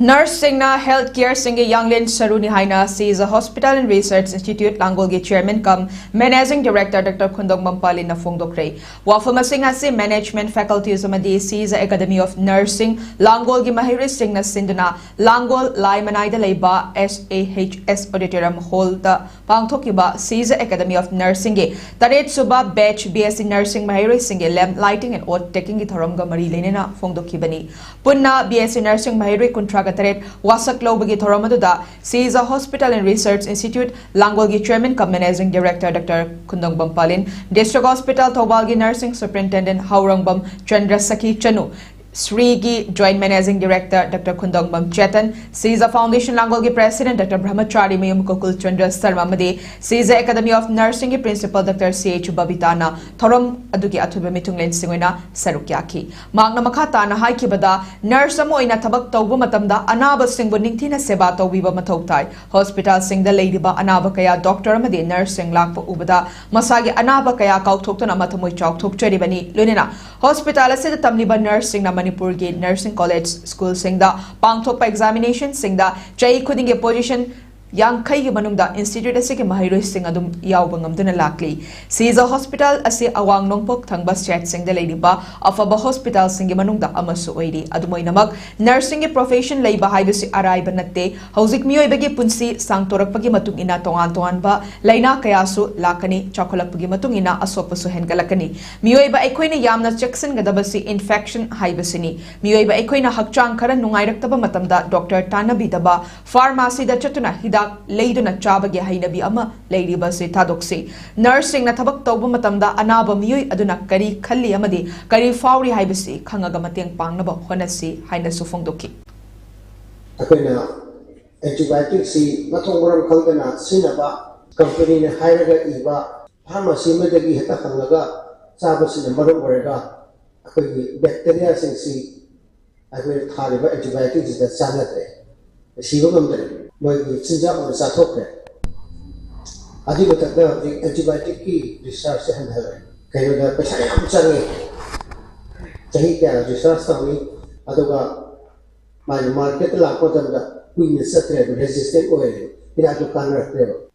Nursing na healthcare singe Yanglin Saruni Haina sees a hospital and research institute Langolgi chairman cum managing director Dr. Khundong Mampali na pangthokkhrae. Wafamasing asi management faculties amadi Shija Academy of Nursing Langolgi mahiri sing na sinduna Langol Lai Manai da leiba SAHS auditorium hall da pangthokkiba Shija Academy of Nursing ge taret suba batch BSc nursing mahiri singe lamp lighting and oath taking gi thoramga mari lenena phongdokkibani punna BSc nursing mahiri kuntra Wasak Lobagi Thoromaduda sees a hospital and research institute Langolgi chairman cum managing director Dr. Khundong Bampalin, District Hospital Thobalgi nursing superintendent Haurangbam Chandra Saki Chanu, Srigi Joint Managing Director Dr. Khundong Bam Chetan, Shija Foundation Langolgi President Dr. Brahmachari Mayum Kokul Chandra Sarma Madi, Shija Academy of Nursing Principal Dr. CH Babitana, Thorom Adugi Atuba Mitunglen Singwena, Sarukyaki. Magna Makata na Haikibada, Nurse Oina Tabak Tobu Matamda, Anaba Singbu Ningtina Sebato Viva Matoktai, Hospital Sing the Ladyba Anaba Kaya Doctor Amadi Nursing Lakpa Ubada, Masagi Anaba Kaya Kautokton Amatamu Chok Tok Cheribani, Lunina, Hospital Asida Tamliba Nursing Manipur Gate Nursing College School Singda pangthokpa examination Singda chai khudinge position yang khai gi manungda institute asige mahiroi sing adum yawba ngamduna lakli Shija Hospital ase awang nongpok thangba state singda leidiba afaba hospital singe manungda amasu oiri adumoinamak nursing ge profession leiba haibisi araiba natte hauzik miyoibage punsi sangtorakpagi matung ina tongan tonganba laina kayasu lakani chakolakpagi matung ina asopasu hengalakani miyoiba ekoina yamna checksin gadabasi infection haibisini miyoiba ekoina hakchang khara nungairaktaba matamda doctor tanabidaba pharmacy da chatuna Leiduna Chabagi Hainabi Ama, Lady Basi Tadoxi. Nursing na tabak tauba matamda anaba miyoy aduna kari khali amadi kari fauri haibisi khangaga mateng pangnaba honasi haina sufongdoki. Akoina antibiotics si matongram khaldana sinaba company ne hairaga iba pharmacy medagi heta khangaga chabasi ne marom orega akoi bacteria sing si akoi thariba antibiotics da chanate siba ngamdare Moi chinja or sathokre adi batakda antibiotic ki research se handhare kayo da paisa yam changi chahi kya research tawni aduga mai market la ko da kuine satre resistant oil ina to kan rakre